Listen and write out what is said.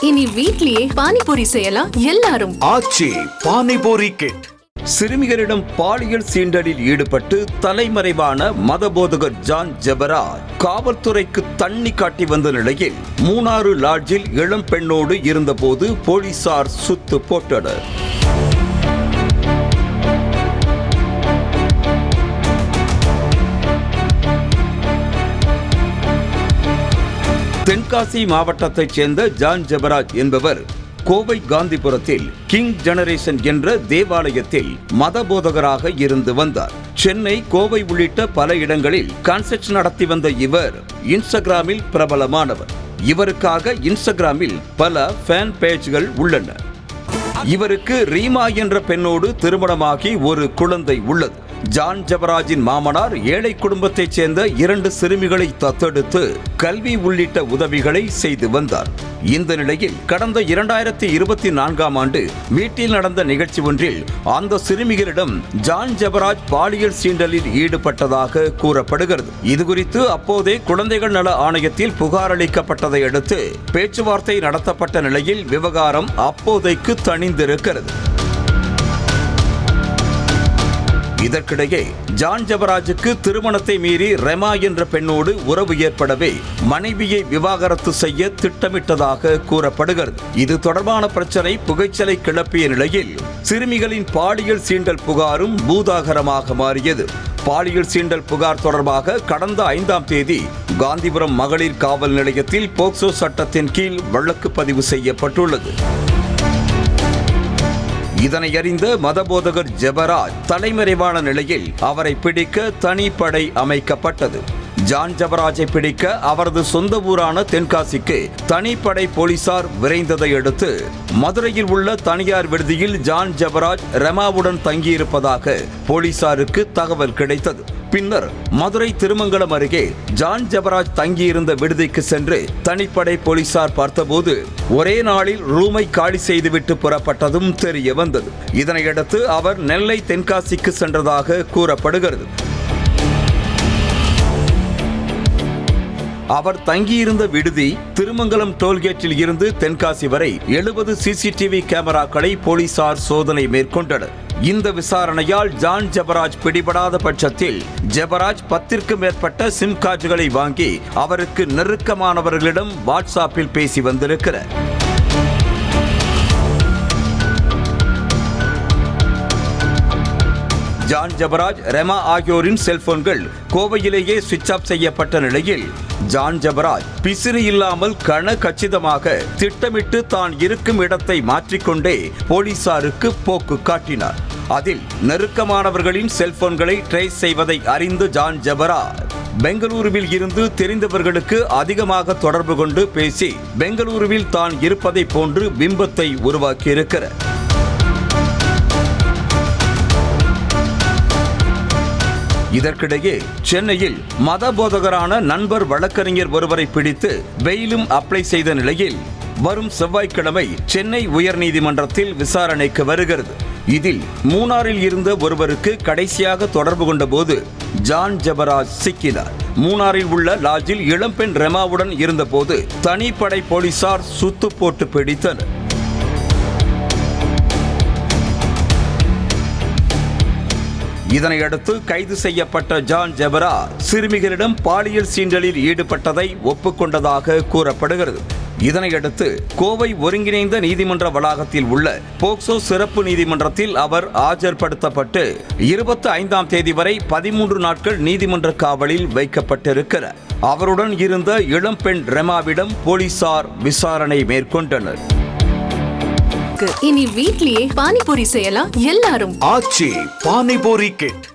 இனி வீட்லயே பானிபூரி செய்யலாம் எல்லாரும். ஆச்சி பானிபூரி கிட். சிறுமிகளிடம் பாலியல் சீண்டலில் ஈடுபட்டு தலைமறைவான மதபோதகர் ஜான் ஜெபராஜ் காவல்துறைக்கு தண்ணி காட்டி வந்த நிலையில் மூணாறு லாட்ஜில் இளம் பெண்ணோடு இருந்தபோது போலீசார் சுத்து போட்டனர். தென்காசி மாவட்டத்தைச் சேர்ந்த ஜான் ஜெபராஜ் என்பவர் கோவை காந்திபுரத்தில் கிங் ஜெனரேஷன் என்ற தேவாலயத்தில் மதபோதகராக இருந்து வந்தார். சென்னை, கோவை உள்ளிட்ட பல இடங்களில் கான்சர்ட் நடத்தி வந்த இவர் இன்ஸ்டாகிராமில் பிரபலமானவர். இவருக்காக இன்ஸ்டாகிராமில் பல ஃபேன் பேஜ்கள் உள்ளன. இவருக்கு ரீமா என்ற பெண்ணோடு திருமணமாகி ஒரு குழந்தை உள்ளது. ஜான் ஜெபராஜின் மாமனார் ஏழை குடும்பத்தைச் சேர்ந்த 2 சிறுமிகளை தத்தெடுத்து கல்வி உள்ளிட்ட உதவிகளை செய்து வந்தார். இந்த நிலையில் கடந்த 2024ஆம் ஆண்டு வீட்டில் நடந்த நிகழ்ச்சி ஒன்றில் அந்த சிறுமிகளிடம் ஜான் ஜெபராஜ் பாலியல் சீண்டலில் ஈடுபட்டதாக கூறப்படுகிறது. இதுகுறித்து அப்போதே குழந்தைகள் நல ஆணையத்தில் புகார் அளிக்கப்பட்டதை அடுத்து பேச்சுவார்த்தை நடத்தப்பட்ட நிலையில் விவகாரம் அப்போதைக்கு தணிந்திருக்கிறது. இதற்கிடையே ஜான் ஜெபராஜுக்கு திருமணத்தை மீறி ரெமா என்ற பெண்ணோடு உறவு ஏற்படவே மனைவியை விவாகரத்து செய்ய திட்டமிட்டதாக கூறப்படுகிறது. இது தொடர்பான பிரச்சனை புகைச்சலை கிளப்பிய நிலையில் சிறுமிகளின் பாலியல் சீண்டல் புகாரும் பூதாகரமாக மாறியது. பாலியல் சீண்டல் புகார் தொடர்பாக கடந்த 5ஆம் தேதி காந்திபுரம் மகளிர் காவல் நிலையத்தில் போக்சோ சட்டத்தின் கீழ் வழக்கு பதிவு செய்யப்பட்டுள்ளது. இதனை அறிந்த மதபோதகர் ஜெபராஜ் தலைமறைவான நிலையில் அவரை பிடிக்க தனிப்படை அமைக்கப்பட்டது. ஜான் ஜெபராஜை பிடிக்க அவரது சொந்த ஊரான தென்காசிக்கு தனிப்படை போலீசார் விரைந்ததை அடுத்து மதுரையில் உள்ள தனியார் விடுதியில் ஜான் ஜெபராஜ் ரெமாவுடன் தங்கியிருப்பதாக போலீசாருக்கு தகவல் கிடைத்தது. பின்னர் மதுரை திருமங்கலம் அருகே ஜான் ஜெபராஜ் தங்கியிருந்த விடுதிக்கு சென்று தனிப்படை போலீசார் பார்த்தபோது ஒரே நாளில் ரூமை காலி செய்துவிட்டு புறப்பட்டதும் தெரிய வந்தது. இதனையடுத்து அவர் நெல்லை தென்காசிக்கு சென்றதாக கூறப்படுகிறது. அவர் தங்கியிருந்த விடுதி திருமங்கலம் டோல்கேட்டில் இருந்து தென்காசி வரை 70 சிசிடிவி கேமராக்களை போலீசார் சோதனை மேற்கொண்டனர். இந்த விசாரணையால் ஜான் ஜெபராஜ் பிடிபடாத பட்சத்தில் ஜெபராஜ் 10க்கும் மேற்பட்ட சிம் கார்டுகளை வாங்கி அவருக்கு நெருக்கமானவர்களிடம் வாட்ஸ்ஆப்பில் பேசி வந்திருக்கிறார். ஜான் ஜெபராஜ், ரெமா ஆகியோரின் செல்போன்கள் கோவையிலேயே சுவிட்ச் ஆஃப் செய்யப்பட்ட நிலையில் ஜான் ஜெபராஜ் பிசிறு இல்லாமல் கச்சிதமாக திட்டமிட்டு தான் இருக்கும் இடத்தை மாற்றிக்கொண்டே போலீசாருக்கு போக்கு காட்டினார். அதில் நெருக்கமானவர்களின் செல்போன்களை ட்ரேஸ் செய்வதை அறிந்த ஜான் ஜெபராஜ் பெங்களூருவில் இருந்து தெரிந்தவர்களுக்கு அதிகமாக தொடர்பு கொண்டு பேசி பெங்களூருவில் தான் இருப்பதை போன்று பிம்பத்தை உருவாக்கியிருக்கிறார். இதற்கிடையே சென்னையில் மதபோதகரான நண்பர் வழக்கறிஞர் ஒருவரை பிடித்து பெயிலும் அப்ளை செய்த நிலையில் வரும் செவ்வாய்க்கிழமை சென்னை உயர்நீதிமன்றத்தில் விசாரணைக்கு வருகிறது. இதில் மூணாறில் இருந்த ஒருவருக்கு கடைசியாக தொடர்பு கொண்ட போது ஜான் ஜெபராஜ் சிக்கினார். மூணாறில் உள்ள லாட்ஜில் இளம்பெண் ரெமாவுடன் இருந்தபோது தனிப்படை போலீசார் சுத்து போட்டு பிடித்தனர். இதனையடுத்து கைது செய்யப்பட்ட ஜான் ஜெபராஜ் சிறுமிகளிடம் பாலியல் சீண்டலில் ஈடுபட்டதை ஒப்புக்கொண்டதாக கூறப்படுகிறது. இதனையடுத்து கோவை ஒருங்கிணைந்த நீதிமன்ற வளாகத்தில் உள்ள போக்சோ சிறப்பு நீதிமன்றத்தில் அவர் ஆஜர்படுத்தப்பட்டு 25ஆம் தேதி வரை 13 நாட்கள் நீதிமன்ற காவலில் வைக்கப்பட்டிருக்கிறார். அவருடன் இருந்த இளம்பெண் ரெமாவிடம் போலீசார் விசாரணை மேற்கொண்டனர். இனி வீட்லயே பானிபூரி செய்யலாம் எல்லாரும். ஆச்சி பானிபூரி கிட்.